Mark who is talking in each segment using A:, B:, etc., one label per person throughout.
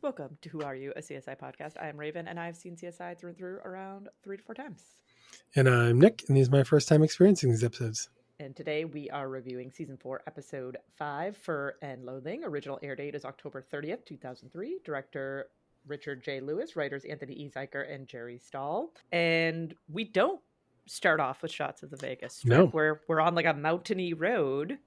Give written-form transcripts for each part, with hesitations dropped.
A: Welcome to Who Are You, a CSI podcast. I am Raven, and I've seen CSI through and through around 3 to 4 times.
B: And I'm Nick, and this is my first time experiencing these episodes.
A: And today we are reviewing Season 4, Episode 5 for Loathing. Original air date is October 30th, 2003. Director Richard J. Lewis, writers Anthony E. Zeiker and Jerry Stahl. And we don't start off with shots of the Vegas Strip.
B: No.
A: We're on like a mountainy road,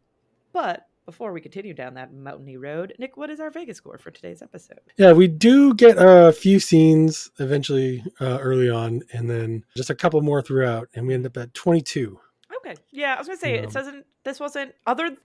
A: but before we continue down that mountainy road, Nick, what is our Vegas score for today's episode?
B: Yeah, we do get a few scenes eventually early on, and then just a couple more throughout, and we end up at 22.
A: Okay. Yeah, I was going to say, this wasn't, other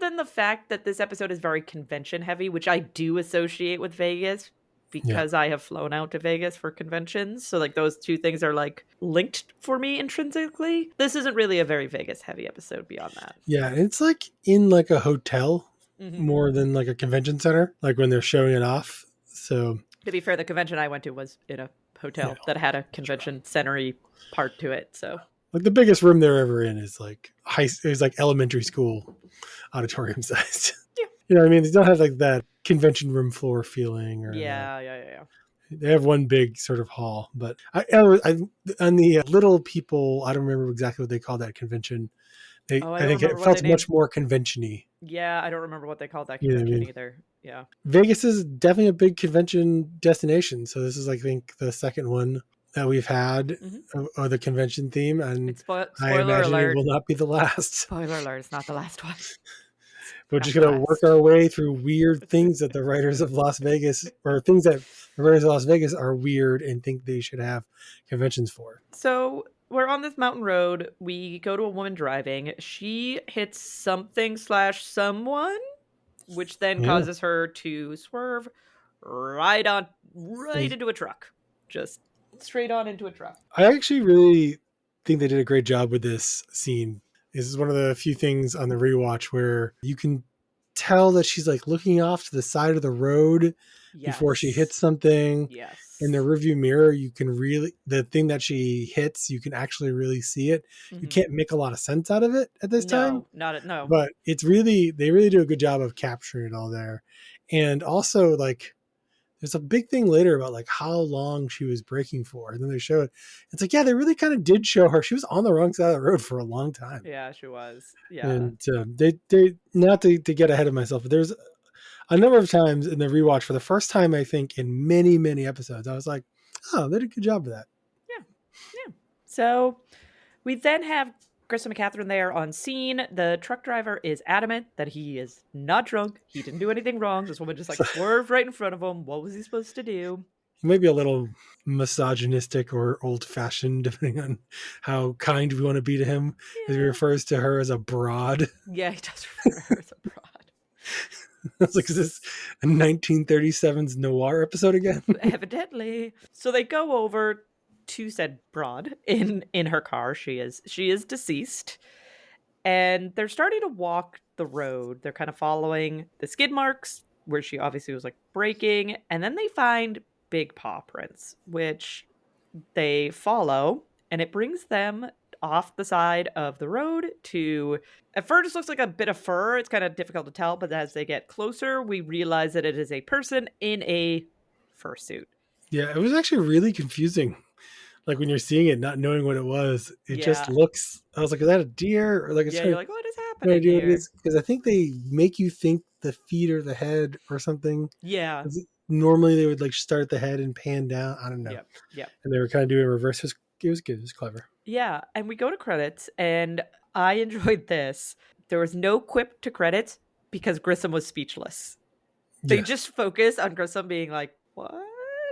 A: than the fact that this episode is very convention heavy, which I do associate with Vegas because I have flown out to Vegas for conventions. So like those two things are like linked for me intrinsically. This isn't really a very Vegas heavy episode beyond that.
B: Yeah, it's like in like a hotel more than like a convention center, like when they're showing it off. So
A: to be fair, the convention I went to was in a hotel that had a convention center-y part to it. So
B: like the biggest room they're ever in is like elementary school auditorium sized.
A: Yeah.
B: You know what I mean? They don't have like that convention room floor feeling. Or
A: yeah.
B: They have one big sort of hall, but on the little people, I don't remember exactly what they call that convention. I think it felt much more convention-y.
A: Yeah, I don't remember what they called that convention either. Yeah.
B: Vegas is definitely a big convention destination. So this is, I think, the second one that we've had of the convention theme. And I imagine it will not be the last.
A: Spoiler alert, it's not the last one.
B: We're just going to work our way through weird things that the writers of Las Vegas, or things that the writers of Las Vegas are weird and think they should have conventions for.
A: So we're on this mountain road. We go to a woman driving. She hits something/someone, which then causes her to swerve right into a truck. Just straight on into a truck.
B: I actually really think they did a great job with this scene. This is one of the few things on the rewatch where you can tell that she's like looking off to the side of the road before she hits something.
A: Yes.
B: In the rearview mirror, you can really, the thing that she hits, you can actually really see it. You can't make a lot of sense out of it at this time.
A: No.
B: But it's really, they really do a good job of capturing it all there. And also like, there's a big thing later about like how long she was braking for. And then they show it. It's like, yeah, they really kind of did show her. She was on the wrong side of the road for a long time.
A: Yeah, she was. Yeah.
B: And they not to get ahead of myself, but there's a number of times in the rewatch for the first time, I think in many, many episodes, I was like, oh, they did a good job of that.
A: Yeah. So we then have Grissom and Catherine there on scene. The truck driver is adamant that he is not drunk. He didn't do anything wrong. This woman just like swerved right in front of him. What was he supposed to do?
B: He might be a little misogynistic or old-fashioned, depending on how kind we want to be to him. Yeah. He refers to her as a broad.
A: Yeah, he does refer to her as a broad.
B: I was like, is this a 1937's noir episode again?
A: Evidently. So they go over to said broad in her car. She is deceased, and they're starting to walk the road. They're kind of following the skid marks where she obviously was like braking, and then they find big paw prints, which they follow, and it brings them off the side of the road to, at first it looks like a bit of fur. It's kind of difficult to tell, but as they get closer, we realize that it is a person in a fursuit.
B: Yeah, it was actually really confusing. Like when you're seeing it, not knowing what it was, it just looks, I was like, is that a deer? Or like,
A: you're like, what is happening here?
B: Because I think they make you think the feet or the head or something.
A: Yeah.
B: Normally they would like start at the head and pan down. I don't know.
A: Yeah.
B: And they were kind of doing reverse. It was good. It was clever.
A: Yeah. And we go to credits, and I enjoyed this. There was no quip to credits because Grissom was speechless. They just focus on Grissom being like, what?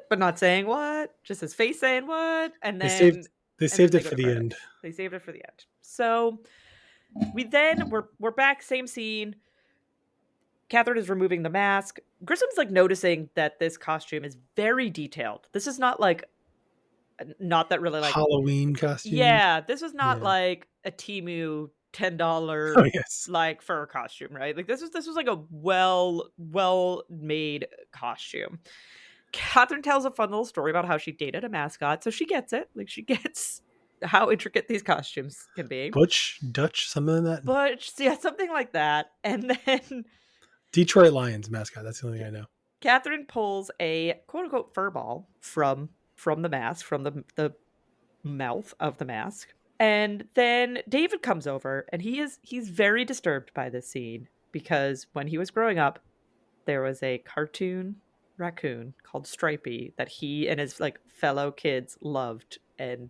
A: But not saying what, just his face saying what, and then
B: they saved it for the end.
A: They saved it for the end. So we're back, same scene. Catherine is removing the mask. Grissom's like noticing that this costume is very detailed. This is not like, not that really like
B: Halloween costume.
A: Yeah, this was not like a Temu $10 like fur costume, right? Like this was like a well made costume. Catherine tells a fun little story about how she dated a mascot, so she gets it. Like she gets how intricate these costumes can be.
B: Butch, Dutch, something like that.
A: Butch, yeah, something like that. And then
B: Detroit Lions mascot. That's the only thing I know.
A: Catherine pulls a quote unquote fur ball from the mask, from the mouth of the mask. And then David comes over and he's very disturbed by this scene because when he was growing up, there was a cartoon raccoon called Stripey that he and his like fellow kids loved, and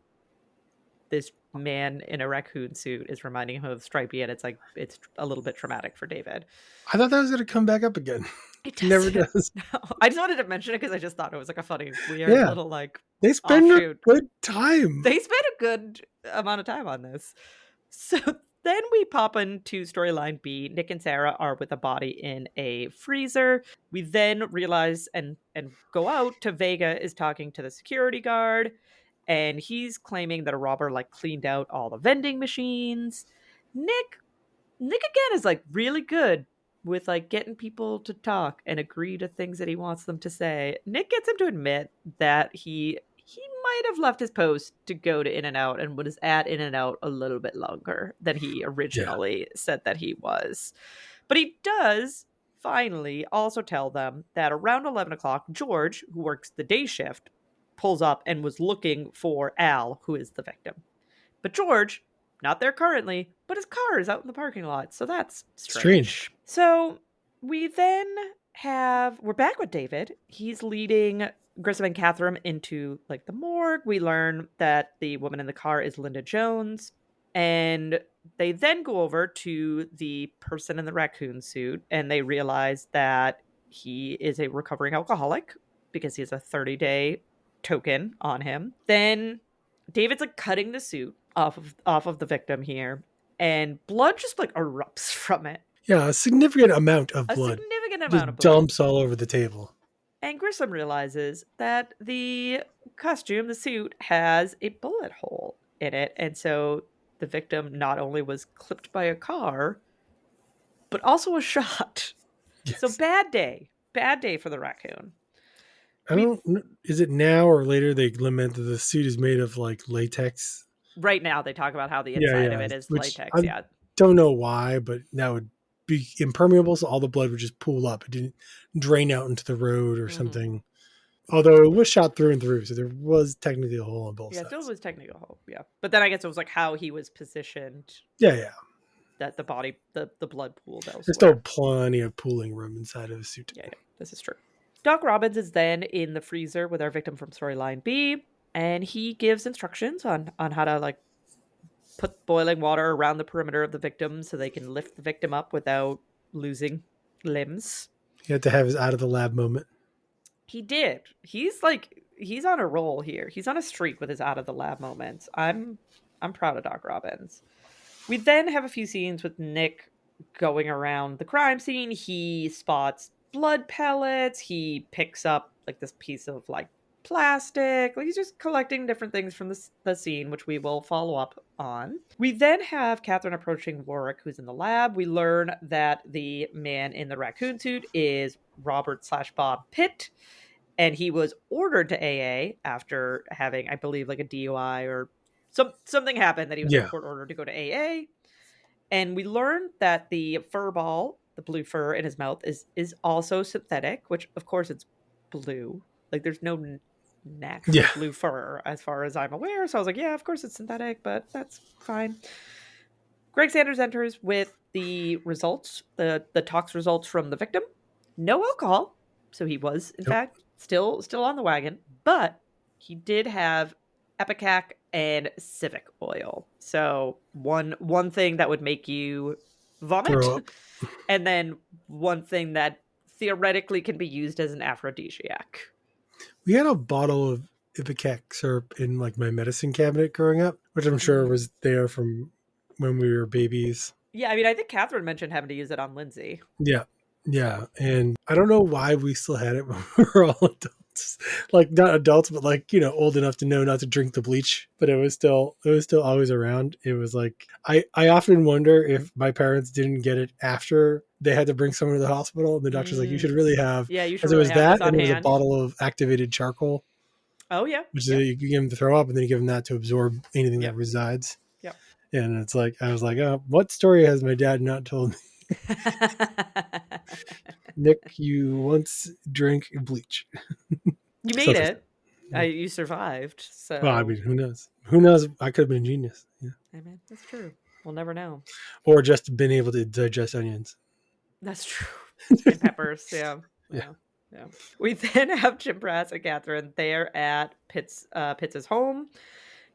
A: this man in a raccoon suit is reminding him of Stripey, and it's a little bit traumatic for David.
B: I thought that was going to come back up again.
A: It
B: Never
A: doesn't.
B: does.
A: No. I just wanted to mention it because I just thought it was like a funny, weird
B: Yeah.
A: little like
B: They spend a
A: offshoot.
B: good time.
A: They spent a good amount of time on this. So then we pop into storyline B. Nick and Sarah are with a body in a freezer. We then realize and go out to Vega is talking to the security guard, and he's claiming that a robber like cleaned out all the vending machines. Nick again is like really good with like getting people to talk and agree to things that he wants them to say. Nick gets him to admit that he might have left his post to go to In-N-Out and was at In-N-Out a little bit longer than he originally said that he was. But he does finally also tell them that around 11 o'clock, George, who works the day shift, pulls up and was looking for Al, who is the victim. But George, not there currently, but his car is out in the parking lot, so that's strange. So we then we're back with David. He's leading Grissom and Catherine into like the morgue. We learn that the woman in the car is Linda Jones, and they then go over to the person in the raccoon suit, and they realize that he is a recovering alcoholic because he has a 30-day token on him. Then David's like cutting the suit off of the victim here, and blood just like erupts from it.
B: Yeah, a significant amount of blood.
A: Just
B: dumps all over the table.
A: And Grissom realizes that the costume, the suit, has a bullet hole in it, and so the victim not only was clipped by a car, but also was shot. Yes. So bad day for the raccoon.
B: I don't know, is it now or later they lament that the suit is made of like latex?
A: Right now they talk about how the inside of it is latex. I
B: don't know why, but that would be impermeable, so all the blood would just pool up. It didn't drain out into the road or something. Although it was shot through and through, so there was technically a hole on both sides.
A: Yeah, still was technically a hole, yeah. But then I guess it was like how he was positioned.
B: Yeah.
A: That the body, the blood pooled elsewhere.
B: There's still plenty of pooling room inside of a suit.
A: Yeah, this is true. Doc Robbins is then in the freezer with our victim from storyline B, and he gives instructions on how to like put boiling water around the perimeter of the victim so they can lift the victim up without losing limbs.
B: He had to have his out of the lab moment.
A: He did. He's on a roll here. He's on a streak with his out of the lab moments. I'm proud of Doc Robbins. We then have a few scenes with Nick going around the crime scene. He spots blood pellets. He picks up like this piece of like plastic. Like he's just collecting different things from the scene, which we will follow up on. We then have Catherine approaching Warwick, who's in the lab. We learn that the man in the raccoon suit is Robert/Bob Pitt, and he was ordered to AA after having, I believe, like a DUI or something happened that he was in court ordered to go to AA. And we learned that the fur ball, the blue fur in his mouth, is also synthetic, which of course it's blue. Like there's no natural blue fur as far as I'm aware. So I was like, yeah, of course it's synthetic, but that's fine. Greg Sanders enters with the results, the tox results from the victim. No alcohol. So he was, in fact, still on the wagon, but he did have Epicac and civic oil. So one thing that would make you vomit, and then one thing that theoretically can be used as an aphrodisiac.
B: We had a bottle of Ipecac syrup in like my medicine cabinet growing up, which I'm sure was there from when we were babies.
A: Yeah, I mean, I think Catherine mentioned having to use it on Lindsay.
B: Yeah, and I don't know why we still had it when we were all adults. Like not adults, but like, you know, old enough to know not to drink the bleach. But it was still always around. It was like I often wonder if my parents didn't get it after they had to bring someone to the hospital. And the doctor's like, you should really have.
A: Yeah, you should.
B: Because
A: really
B: it was that, and
A: it
B: was a bottle of activated charcoal.
A: Oh yeah,
B: which is you give them to throw up, and then you give them that to absorb anything that resides.
A: Yeah,
B: and it's like I was like, oh, what story has my dad not told me? Nick, you once drank bleach.
A: You made
B: Stuff like
A: it.
B: that. Yeah.
A: You survived.
B: Well, I
A: So,
B: mean, who knows? Who knows? I could have been a genius. Yeah.
A: I mean, that's true. We'll never know.
B: Or just been able to digest onions.
A: That's true. And peppers. Yeah.
B: Yeah.
A: Yeah. Yeah. We then have Jim Brass and Catherine there at Pitts's home.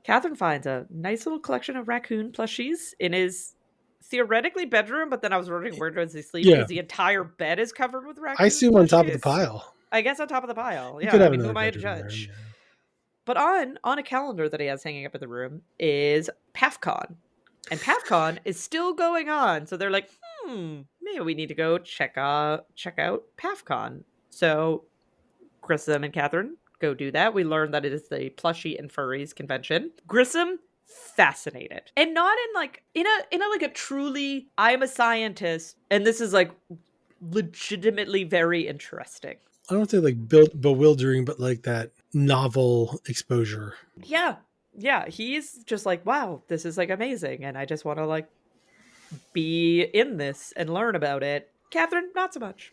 A: Catherine finds a nice little collection of raccoon plushies in his theoretically bedroom, but then I was wondering where does he sleep
B: Yeah.
A: because the entire bed is covered with
B: I
A: raccoon
B: assume on top of the
A: plushies.
B: pile.
A: I guess on top of the pile.
B: You
A: Yeah.
B: could
A: I
B: have
A: mean, who
B: another
A: am I to
B: bedroom there.
A: judge?
B: Yeah.
A: But on a calendar that he has hanging up in the room is PAFCON. And PAFCON is still going on. So they're like, maybe we need to go check out PAFCON. So Grissom and Catherine go do that. We learn that it is the plushie and furries convention. Grissom fascinated. And not in like in a like a truly I'm a scientist and this is like legitimately very interesting.
B: I don't say like bewildering, but like that novel exposure.
A: Yeah. Yeah, he's just like, wow, this is like amazing and I just want to like be in this and learn about it. Catherine, not so much.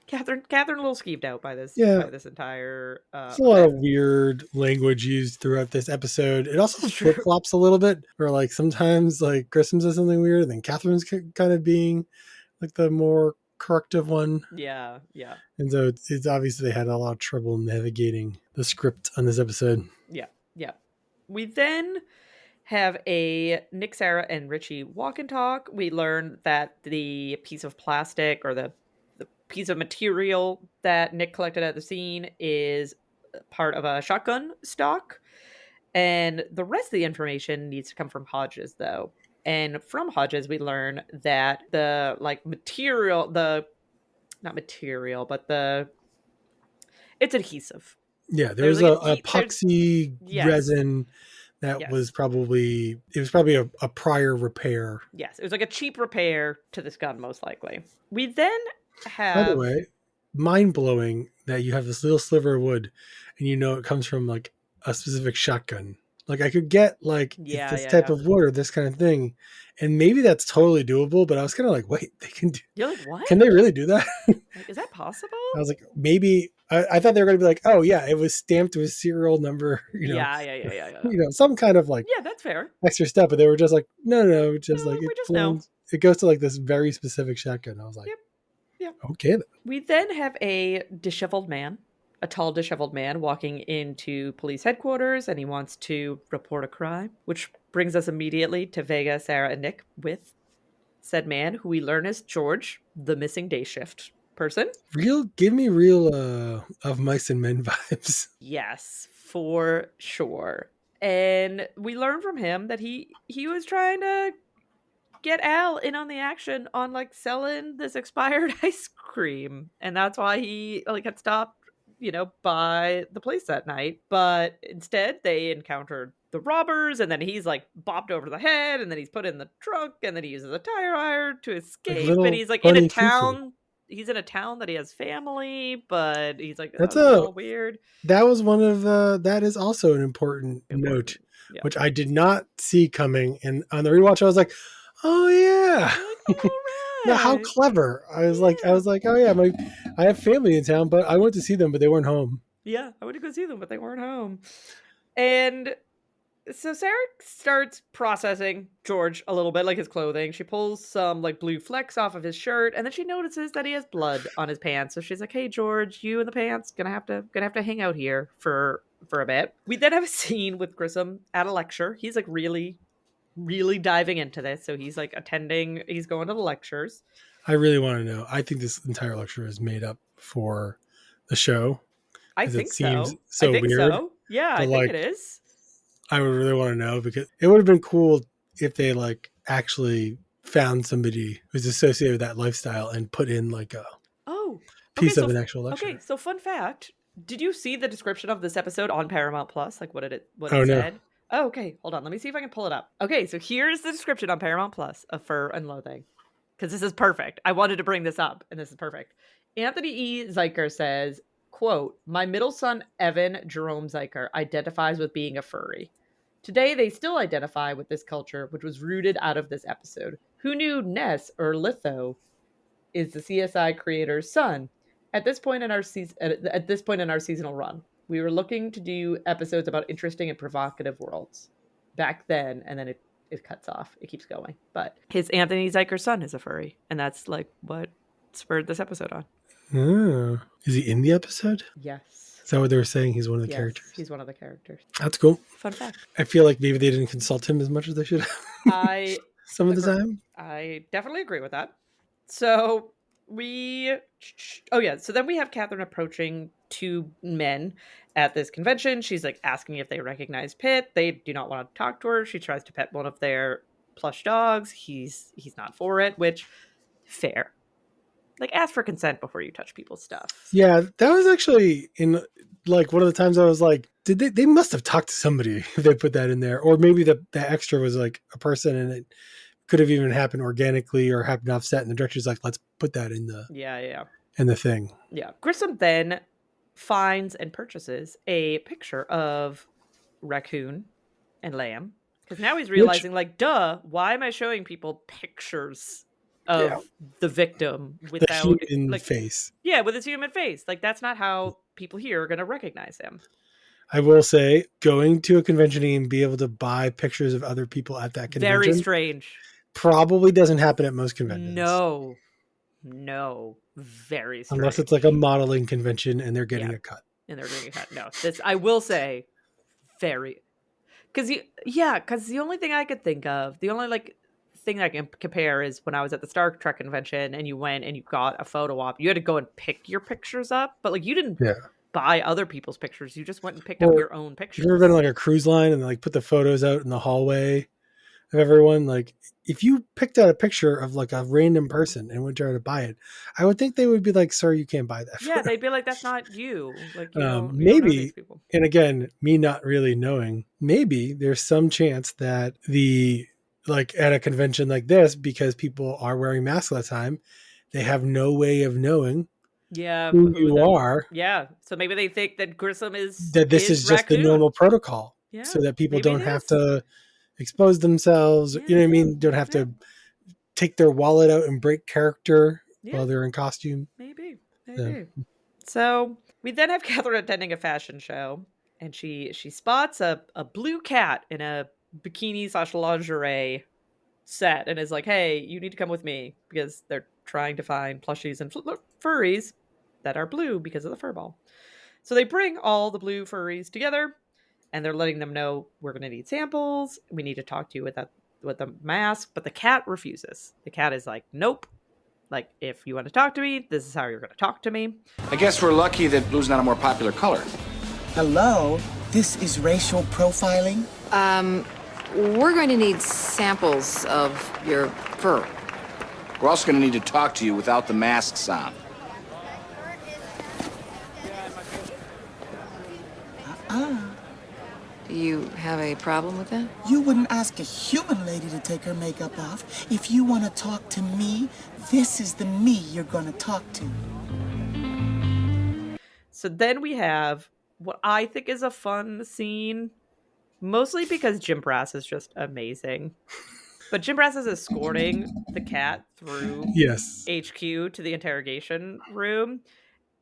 A: Catherine a little skeeved out by this
B: Yeah.
A: entire
B: There's a lot of weird language used throughout this episode. It also flip flops a little bit, where like sometimes like Grissom says something weird, and then Catherine's kind of being like the more corrective one.
A: Yeah.
B: And so it's obvious they had a lot of trouble navigating the script on this episode.
A: Yeah. We then have a Nick, Sarah, and Richie walk and talk. We learn that the piece of plastic or the piece of material that Nick collected at the scene is part of a shotgun stock. And the rest of the information needs to come from Hodges, though. And from Hodges, we learn that the like material, it's adhesive.
B: Yeah, there was
A: Like
B: a epoxy resin that was probably a prior repair.
A: Yes, it was like a cheap repair to this gun, most likely. We then have.
B: By the way, mind blowing that you have this little sliver of wood, and you know it comes from like a specific shotgun. Like I could get like it's this type of wood or this kind of thing, and maybe that's totally doable. But I was kind of like, wait, they can do.
A: You're like, what?
B: Can they really do that?
A: Like, is that possible?
B: I was like, maybe. I thought they were going to be like, oh yeah, it was stamped with serial number. You know,
A: yeah.
B: You know, some kind of like
A: that's fair.
B: extra step, but they were just like, no, just like
A: we just know.
B: It goes to like this very specific shotgun. I was like,
A: yep.
B: Okay. Then.
A: We then have a tall disheveled man walking into police headquarters, and he wants to report a crime, which brings us immediately to Vega, Sarah, and Nick with said man, who we learn is George, the missing day shift person.
B: Give me real of Mice and Men vibes.
A: Yes, for sure. And we learn from him that he was trying to get Al in on the action on like selling this expired ice cream, and that's why he like had stopped, by the place that night. But instead, they encountered the robbers, and then he's like bopped over the head, and then he's put in the trunk, and then he uses a tire iron to escape, and he's like in a town. He's in a town that he has family, but he's like, that's a little weird.
B: That was one of that is also an important note, which I did not see coming. And on the rewatch, I was like, oh yeah.
A: Like, all right.
B: Yeah, how clever. I was like, oh yeah, I have family in town, but I went to see them, but they weren't home.
A: Yeah, I went to go see them, but they weren't home. And so Sarah starts processing George a little bit, like his clothing. She pulls some like blue flecks off of his shirt, and then she notices that he has blood on his pants. So she's like, "Hey, George, you and the pants gonna have to hang out here for a bit." We then have a scene with Grissom at a lecture. He's like really, really diving into this. So he's like attending. He's going to the lectures.
B: I really want to know. I think this entire lecture is made up for the show.
A: I think
B: it seems
A: so. I think
B: weird.
A: so. Yeah, I think it is.
B: I would really want to know because it would have been cool if they like actually found somebody who's associated with that lifestyle and put in like a piece of an actual lecture.
A: Okay, so fun fact. Did you see the description of this episode on Paramount Plus? Like what it
B: no.
A: said? Oh, okay. Hold on. Let me see if I can pull it up. Okay, so here's the description on Paramount Plus of Fur and Loathing. Because this is perfect. I wanted to bring this up, and this is perfect. Anthony E. Zeiker says, quote, "My middle son, Evan Jerome Zeiker, identifies with being a furry. Today, they still identify with this culture, which was rooted out of this episode. Who knew Ness or Litho is the CSI creator's son. At this point in our seasonal run, we were looking to do episodes about interesting and provocative worlds back then, and then it cuts off. It keeps going. But his Anthony Zeiker's son is a furry, and that's like what spurred this episode on.
B: Oh. Is he in the episode?
A: Yes.
B: Is that what they were saying? He's one of the characters?
A: He's one of the characters.
B: That's cool.
A: Fun fact.
B: I feel like maybe they didn't consult him as much as they should have. Some of the time.
A: I definitely agree with that. So so then we have Catherine approaching two men at this convention. She's like asking if they recognize Pitt. They do not want to talk to her. She tries to pet one of their plush dogs. He's not for it, which fair. Like, ask for consent before you touch people's stuff.
B: Yeah, that was actually in like one of the times I was like, they must have talked to somebody if they put that in there. Or maybe the extra was like a person and it could have even happened organically or happened offset, and the director's like, let's put that in the in the thing.
A: Yeah. Grissom then finds and purchases a picture of Raccoon and Lamb. Because now he's realizing, why am I showing people pictures of the victim without
B: the human face?
A: Yeah, with his human face. Like, that's not how people here are going to recognize him.
B: I will say, going to a convention and be able to buy pictures of other people at that convention.
A: Very strange.
B: Probably doesn't happen at most conventions.
A: No. Very strange.
B: Unless it's like a modeling convention and they're getting a cut.
A: And they're getting a cut. No, this, I will say, very. Because the only thing I could think of, the only thing I can compare is when I was at the Star Trek convention and you went and you got a photo op. You had to go and pick your pictures up, but you didn't buy other people's pictures. You just went and picked up your own pictures.
B: You've ever been on a cruise line and put the photos out in the hallway of everyone? If you picked out a picture of a random person and went to try to buy it, I would think they would be like, "Sir, you can't buy that."
A: Yeah, they'd be like, "That's not you."
B: Maybe, and again, me not really knowing, maybe there's some chance that at a convention like this, because people are wearing masks all the time, they have no way of knowing who you are.
A: Yeah, so maybe they think that Grissom is
B: this is just
A: Raccoon.
B: the normal protocol,
A: yeah,
B: so that people don't have to expose themselves. You know what I mean? Don't have to take their wallet out and break character while they're in costume.
A: Maybe. So we then have Catherine attending a fashion show, and she spots a blue cat in a bikini/lingerie set and is like, "Hey, you need to come with me," because they're trying to find plushies and furries that are blue because of the fur ball. So they bring all the blue furries together, and they're letting them know, we're going to need samples. We need to talk to you with the mask. But the cat refuses. The cat is like, nope. If you want to talk to me, this is how you're going to talk to me.
C: I guess we're lucky that blue's not a more popular color.
D: Hello? This is racial profiling?
E: We're going to need samples of your fur.
C: We're also going to need to talk to you without the masks on.
E: Do you have a problem with that?
D: You wouldn't ask a human lady to take her makeup off. If you want to talk to me, this is the me you're going to talk to.
A: So then we have what I think is a fun scene, mostly because Jim Brass is just amazing. But Jim Brass is escorting the cat through HQ to the interrogation room.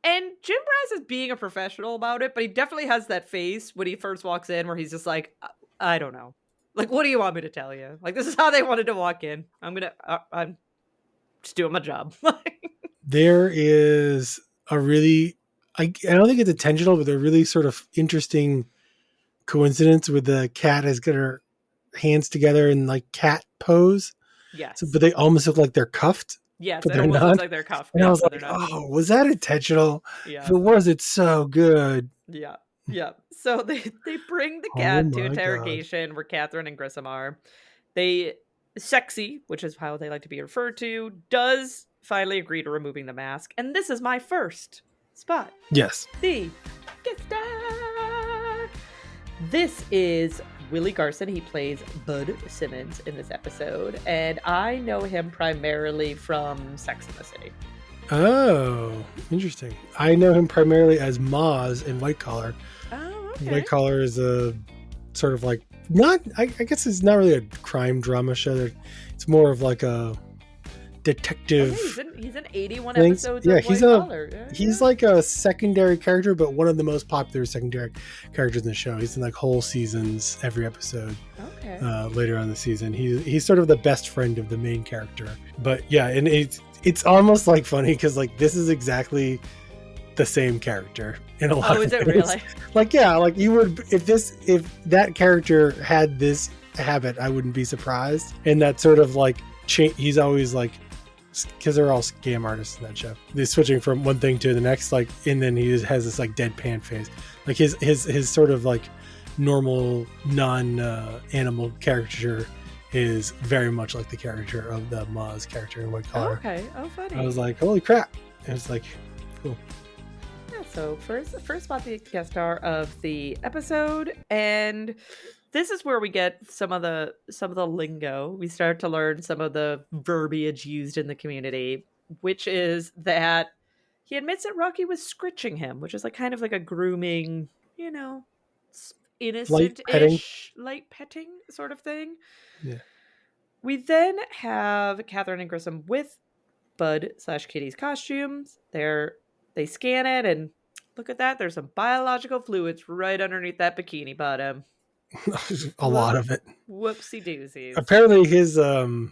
A: And Jim Brass is being a professional about it, but he definitely has that face when he first walks in where he's just like, I don't know. What do you want me to tell you? This is how they wanted to walk in. I'm just doing my job.
B: There is a really, I don't think it's intentional, but a really sort of interesting coincidence with the cat has got her hands together in cat pose.
A: Yes.
B: So, but they almost look like they're cuffed.
A: Yes,
B: but
A: it almost looks like they're cuffed.
B: And I was like, oh, was that intentional?
A: Yeah.
B: If it was, it's so good.
A: Yeah. So they bring the cat to interrogation where Catherine and Grissom are. Sexy, which is how they like to be referred to, does finally agree to removing the mask. And this is my first spot.
B: Yes.
A: The guest star. This is Willie Garson. He plays Bud Simmons in this episode, and I know him primarily from Sex and the City.
B: Oh, interesting. I know him primarily as Moz in White Collar.
A: Oh, okay.
B: White Collar is a sort of I guess it's not really a crime drama show. It's more of a detective.
A: He's in 81
B: things.
A: episodes
B: Yeah,
A: of White Collar. Yeah,
B: he's
A: yeah.
B: like a secondary character, but one of the most popular secondary characters in the show. He's in like whole seasons, every episode.
A: Okay.
B: Later on in the season, he's sort of the best friend of the main character. But yeah, and it's almost like funny because like this is exactly the same character in a lot of
A: Oh, is it
B: ways.
A: really?
B: Like, yeah, like you would if that character had this habit, I wouldn't be surprised. And that sort of like he's always like, because they're all scam artists in that show. They're switching from one thing to the next, like, and then he has this like deadpan face. Like his sort of like normal non-animal caricature is very much like the character of the Maz character in White Collar.
A: Okay. Oh, funny.
B: I was like, holy crap! And it's like, cool.
A: Yeah, so first spot the guest star of the episode, and this is where we get some of the lingo. We start to learn some of the verbiage used in the community, which is that he admits that Rocky was scritching him, which is like kind of like a grooming, innocent-ish, light petting sort of thing.
B: Yeah.
A: We then have Catherine and Grissom with Bud/Kitty's costumes. They scan it and look at that. There's some biological fluids right underneath that bikini bottom.
B: A lot of it.
A: Whoopsie doozies.
B: Apparently his do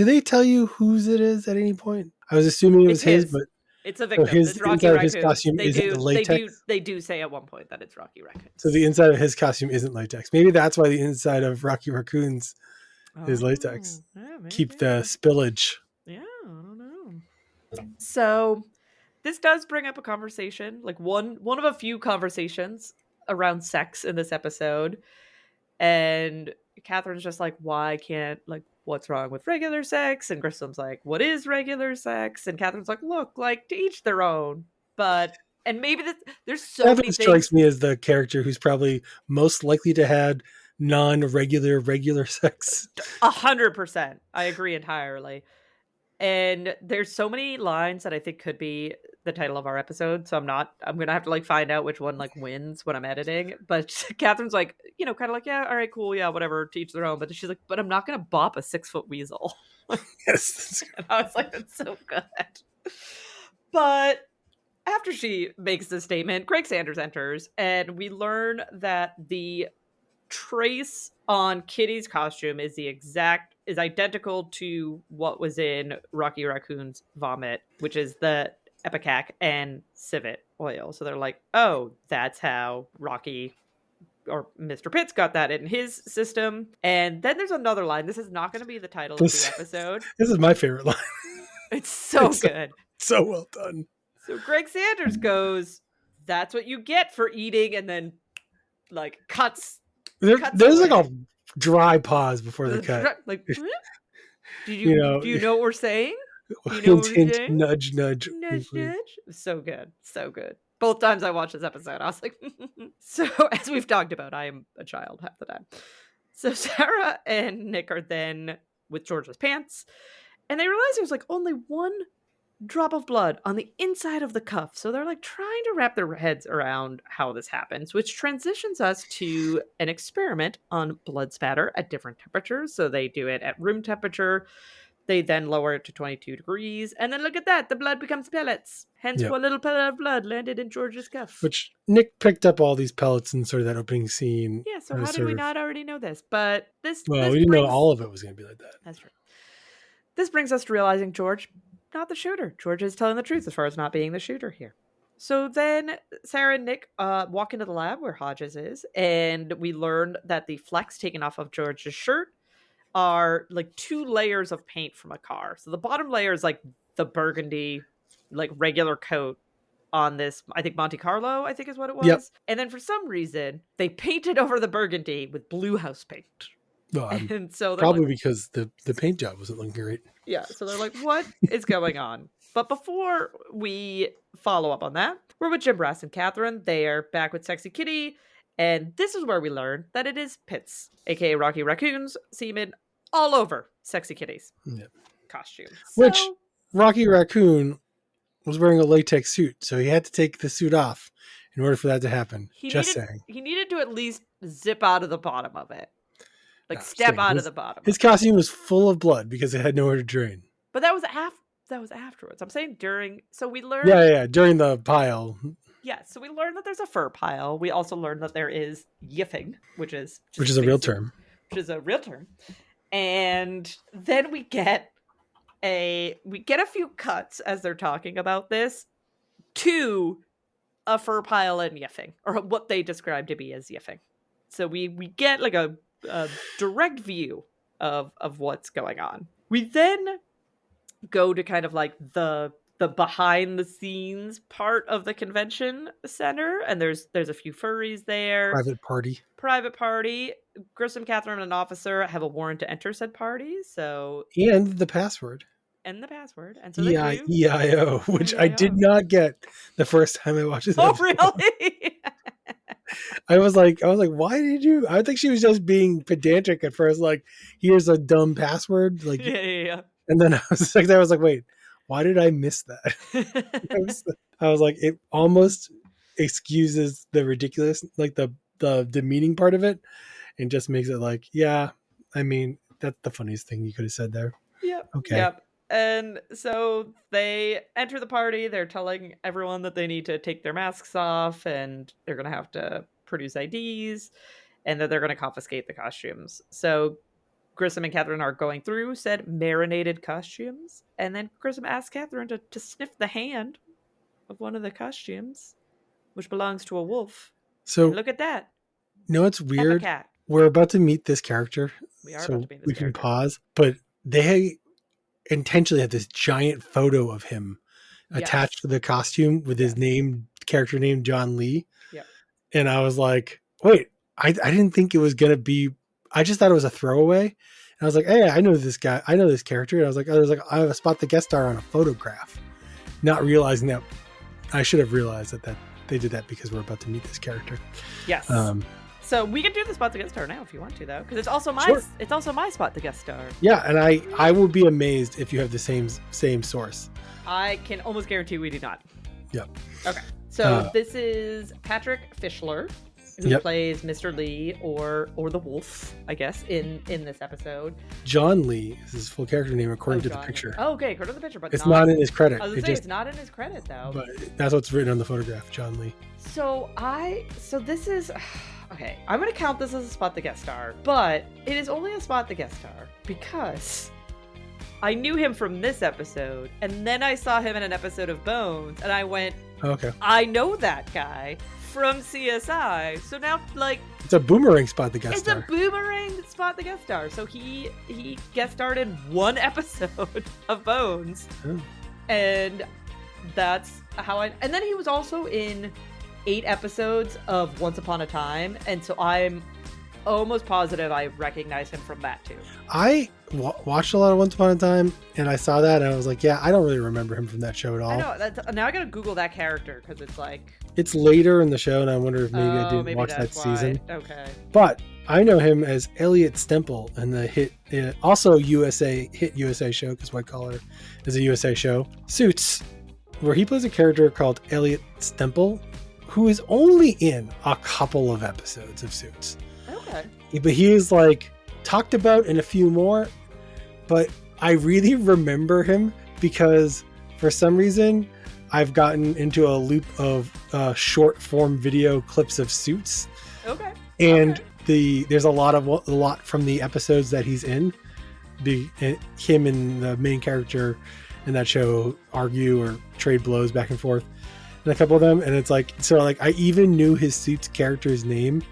B: they tell you whose it is at any point? I was assuming it was his, but
A: it's a victim.
B: his
A: It's Rocky
B: inside of
A: Raccoon.
B: his costume isn't latex.
A: They do say at one point that it's Rocky Raccoon.
B: So the inside of his costume isn't latex. Maybe that's why the inside of Rocky Raccoon's is latex.
A: Yeah,
B: Keep the spillage.
A: Yeah, I don't know. So this does bring up a conversation, like one of a few conversations around sex in this episode. And Catherine's just like, why can't, like, what's wrong with regular sex? And Grissom's like, what is regular sex? And Catherine's like, look, like, to each their own. But, and maybe there's so many things.
B: Strikes me as the character who's probably most likely to have regular sex.
A: 100%. I agree entirely. And there's so many lines that I think could be the title of our episode. So I'm going to have to like find out which one like wins when I'm editing. But Catherine's like, kind of like, yeah, all right, cool. Yeah, whatever. To each their own. But she's like, but I'm not going to bop a 6-foot weasel.
B: Yes.
A: And I was like, that's so good. But after she makes this statement, Craig Sanders enters and we learn that the trace on Kitty's costume is identical to what was in Rocky Raccoon's vomit, which is the Epicac and civet oil. So they're like, oh, that's how Rocky or Mr. Pitts got that in his system. And then there's another line. This is not going to be the title of the episode.
B: This is my favorite line.
A: It's so good.
B: So well done.
A: So Greg Sanders goes, that's what you get for eating, and then like cuts.
B: There's like a dry pause before the cut.
A: Like, do you know what we're saying? Do you know what we're
B: hint,
A: saying?
B: nudge.
A: Nudge. So good. So good. Both times I watched this episode, I was like, so as we've talked about, I am a child half the time. So Sarah and Nick are then with George's pants, and they realize there's like only one drop of blood on the inside of the cuff. So they're like trying to wrap their heads around how this happens, which transitions us to an experiment on blood spatter at different temperatures. So they do it at room temperature. They then lower it to 22 degrees. And then look at that. The blood becomes pellets. Hence one little pellet of blood landed in George's cuff.
B: Which Nick picked up all these pellets in sort of that opening scene.
A: Yeah, so how did we not already know this? But this...
B: Well, we didn't know all of it was going to be like that.
A: That's true. This brings us to realizing George, not the shooter. George is telling the truth as far as not being the shooter here. So then Sarah and Nick walk into the lab where Hodges is, and we learn that the flecks taken off of George's shirt are like 2 layers of paint from a car. So the bottom layer is like the burgundy, like regular coat on this, I think Monte Carlo, I think is what it was. Yep. And then for some reason, they painted over the burgundy with blue house paint.
B: Well,
A: and so
B: probably
A: like,
B: because the paint job wasn't looking great.
A: Yeah, so they're like, what is going on? But before we follow up on that, we're with Jim Brass and Catherine. They are back with Sexy Kitty. And this is where we learn that it is Pitts, aka Rocky Raccoon's semen, all over Sexy Kitty's costume.
B: Which Rocky Raccoon was wearing a latex suit, so he had to take the suit off in order for that to happen. He needed to at least zip out of the bottom of it.
A: Like
B: No,
A: step out of the bottom.
B: His costume was full of blood because it had nowhere to drain.
A: But that was afterwards. I'm saying during. So we learned.
B: Yeah. During the pile.
A: Yeah, so we learned that there's a fur pile. We also learned that there is yiffing, which is
B: a real term.
A: Which is a real term. And then we get a few cuts as they're talking about this to a fur pile and yiffing, or what they describe to be as yiffing. So we get like a direct view of what's going on. We then go to kind of like the behind the scenes part of the convention center, and there's a few furries there. Private party. Grissom, Catherine, and an officer have a warrant to enter said party. So
B: and the password.
A: And so
B: E-I-E-I-O, which I did not get the first time I watched this.
A: Oh, really?
B: I was like, why did you? I think she was just being pedantic at first. Like, here's a dumb password. Like,
A: yeah.
B: And then I was like, wait, why did I miss that? I was like, it almost excuses the ridiculous, like the demeaning part of it, and just makes it like, yeah, I mean, that's the funniest thing you could have said there.
A: Yep.
B: Okay.
A: Yep. And so they enter the party. They're telling everyone that they need to take their masks off, and they're going to have to produce IDs, and that they're going to confiscate the costumes. So Grissom and Catherine are going through said marinated costumes, and then Grissom asks Catherine to sniff the hand of one of the costumes, which belongs to a wolf. So and look at that.
B: No, it's weird. Cat. We're about to meet this character.
A: We are about to meet this
B: character. Can pause, but they intentionally have this giant photo of him attached to the costume with his character name John Lee.
A: Yep.
B: And I was like, wait, I didn't think it was gonna be. I just thought it was a throwaway. And I was like, hey, I know this guy. I know this character. And I was like, I have a spot the guest star on a photograph. Not realizing that I should have realized that they did that because we're about to meet this character.
A: Yes. So we can do the spot the guest star now if you want to, though, because it's also my spot the guest star.
B: Yeah, and I will be amazed if you have the same source.
A: I can almost guarantee we do not.
B: Yep.
A: Okay. So this is Patrick Fischler, who plays Mr. Lee or the wolf, I guess, in this episode.
B: John Lee is his full character name according to the picture.
A: Oh, okay, according to the picture, but
B: it's not in his credit.
A: I was gonna say it's not in his credit though.
B: But that's what's written on the photograph, John Lee.
A: So this is okay. I'm gonna count this as a spot the guest star, but it is only a spot the guest star because I knew him from this episode, and then I saw him in an episode of Bones, and I went,
B: okay,
A: I know that guy from CSI. So now, like,
B: it's a boomerang spot the guest star.
A: It's a boomerang spot the guest star. So he guest starred in one episode of Bones, and that's how I. And then he was also in 8 episodes of Once Upon a Time, and so I'm almost positive I recognize him from that too.
B: I watched a lot of Once Upon a Time, and I saw that, and I was like, yeah, I don't really remember him from that show at all.
A: I know. Now I gotta Google that character because it's like
B: it's later in the show, and I wonder if maybe I didn't watch that season.
A: Okay.
B: But I know him as Elliot Stemple in the hit, also USA show, because White Collar is a USA show, Suits, where he plays a character called Elliot Stemple, who is only in a couple of episodes of Suits.
A: Okay.
B: But he is like talked about in a few more, but I really remember him because for some reason I've gotten into a loop of short form video clips of Suits.
A: Okay.
B: And there's a lot from the episodes that he's in. Him and the main character in that show argue or trade blows back and forth, and a couple of them, and it's like, so like I even knew his Suits character's name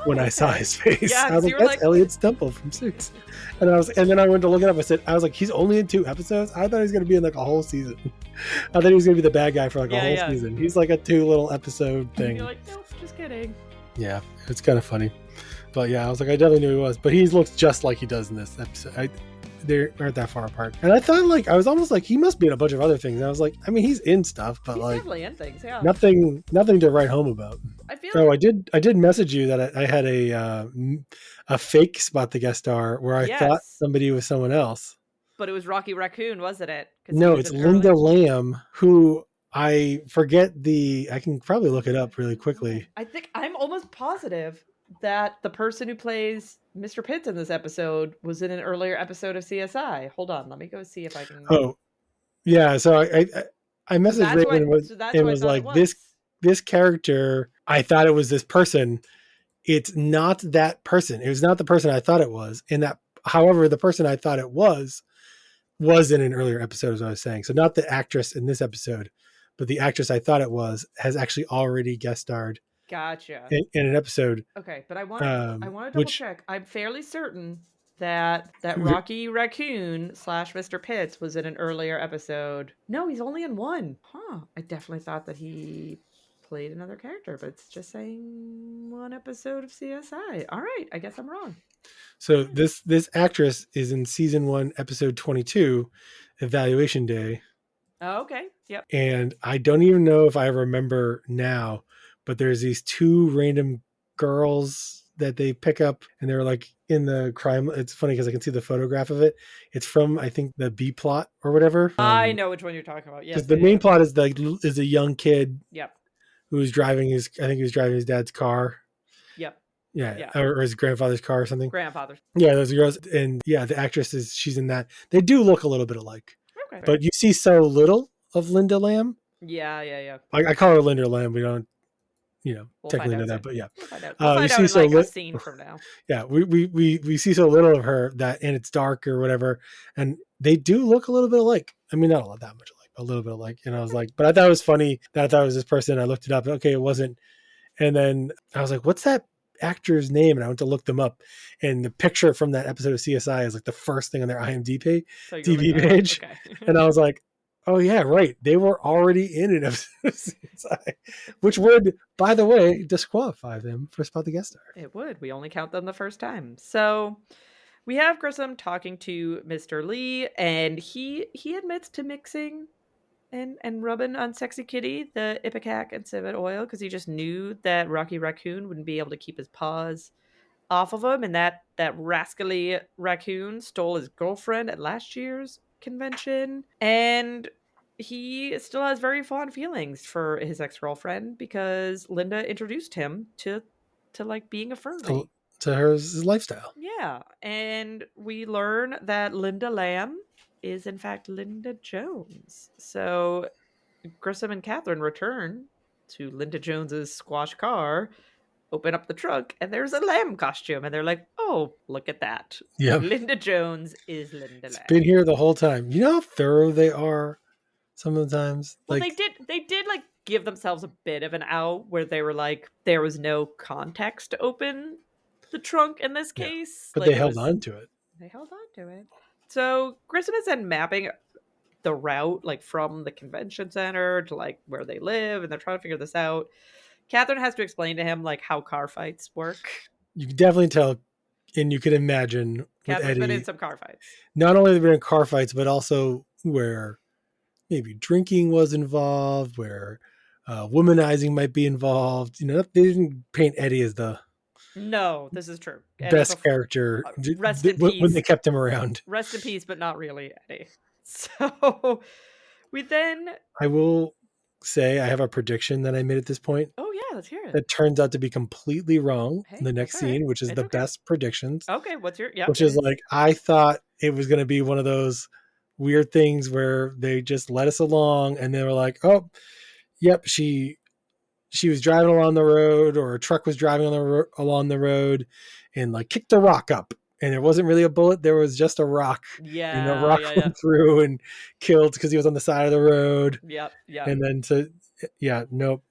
B: when I saw his face.
A: Yeah,
B: I was like, that's Elliot Stemple from Suits. And then I went to look it up. I was like, he's only in 2 episodes? I thought he was going to be in like a whole season. I thought he was going to be the bad guy for like a whole season. He's like a 2 little episode thing.
A: You're like, nope, just kidding.
B: Yeah, it's kind of funny. But yeah, I was like, I definitely knew he was. But he looks just like he does in this episode. They aren't that far apart. And I thought, like, I was almost like, he must be in a bunch of other things. And I was like, I mean, he's in stuff, but
A: he's
B: like
A: definitely in things, yeah.
B: Nothing to write home about.
A: I feel
B: so like... I did message you that I had a fake spot the guest star where I thought somebody was someone else.
A: But it was Rocky Raccoon, wasn't it?
B: No, it's Linda Lamb, who I forget I can probably look it up really quickly.
A: I think I'm almost positive that the person who plays Mr. Pitts in this episode was in an earlier episode of CSI. Hold on, let me go see if I can.
B: Oh, yeah. So I
A: So
B: messaged Raven
A: that's
B: and
A: who I
B: was
A: thought it
B: like,
A: was.
B: this character, I thought it was this person. It's not that person. It was not the person I thought it was. And that, however, the person I thought it was in an earlier episode, as I was saying. So not the actress in this episode, but the actress I thought it was has actually already guest starred
A: Gotcha.
B: in an episode.
A: Okay, but I want to double
B: which,
A: check. I'm fairly certain that Rocky Raccoon / Mr. Pitts was in an earlier episode. No, he's only in one. Huh. I definitely thought that he played another character, but it's just saying one episode of CSI. All right, I guess I'm wrong.
B: So this actress is in season 1, episode 22, Evaluation Day.
A: Oh, okay. Yep.
B: And I don't even know if I remember now, but there's these 2 random girls that they pick up, and they're like in the crime. It's funny because I can see the photograph of it. It's from, I think, the B plot or whatever.
A: I know which one you're talking about. Yes,
B: because the main plot is a young kid.
A: Yep.
B: Who's driving his? I think he was driving his dad's car.
A: Yep.
B: Yeah. Or his grandfather's car or something.
A: Grandfather's.
B: Yeah, those girls, and yeah, the actress she's in that. They do look a little bit alike.
A: Okay.
B: But you see so little of Linda Lamb.
A: Yeah.
B: I call her Linda Lamb. We don't,
A: We'll
B: technically know that, but yeah.
A: We'll find out. We'll find out in like a scene from now.
B: Yeah, we see so little of her that, and it's dark or whatever, and they do look a little bit alike. I mean, not that much alike, but a little bit alike. And I was like, but I thought it was funny that I thought it was this person. I looked it up. Okay, it wasn't. And then I was like, what's that actor's name? And I went to look them up, and the picture from that episode of CSI is like the first thing on their IMDb page.
A: Okay.
B: And I was like, oh yeah, right. They were already in an episode of CSI, which would, by the way, disqualify them for spot the guest star.
A: It would. We only count them the first time. So we have Grissom talking to Mr. Lee, and he admits to mixing and rubbing on Sexy Kitty the Ipecac and civet oil because he just knew that Rocky Raccoon wouldn't be able to keep his paws off of him, and that rascally raccoon stole his girlfriend at last year's convention, and he still has very fond feelings for his ex-girlfriend because Linda introduced him to like being a furry.
B: To her lifestyle.
A: Yeah, and we learn that Linda Lamb is in fact Linda Jones. So Grissom and Catherine return to Linda Jones's squash car, open up the trunk, and there's a lamb costume, and they're like, "Oh, look at that!
B: Yeah,
A: Linda Jones is Linda
B: it's
A: Lamb."
B: been here the whole time. You know how thorough they are. Sometimes,
A: well, they did like give themselves a bit of an out where they were like, there was no context to open the trunk in this case,
B: but
A: like,
B: they held on to it.
A: They held on to it. So Grissom is then mapping the route, like from the convention center to like where they live, and they're trying to figure this out. Catherine has to explain to him like how car fights work.
B: You can definitely tell, and you can imagine
A: Catherine's
B: with Eddie,
A: been in some car fights.
B: Not only have they been in car fights, but also where maybe drinking was involved, where womanizing might be involved. You know, they didn't paint Eddie as the
A: this is true.
B: best character
A: rest in
B: when
A: peace.
B: they kept him around.
A: Rest in peace, but not really Eddie. So we then...
B: I will say I have a prediction that I made at this point.
A: Oh yeah, let's hear it.
B: That turns out to be completely wrong in the next scene, which is
A: it's
B: the best predictions.
A: Okay, what's your...
B: which is like, I thought it was going to be one of those weird things where they just let us along, and they were like, oh, yep, she was driving along the road, or a truck was driving along the road, and like kicked a rock up, and there wasn't really a bullet, there was just a rock.
A: Yeah,
B: and the rock went through and killed because he was on the side of the road.
A: Yep.
B: And then nope.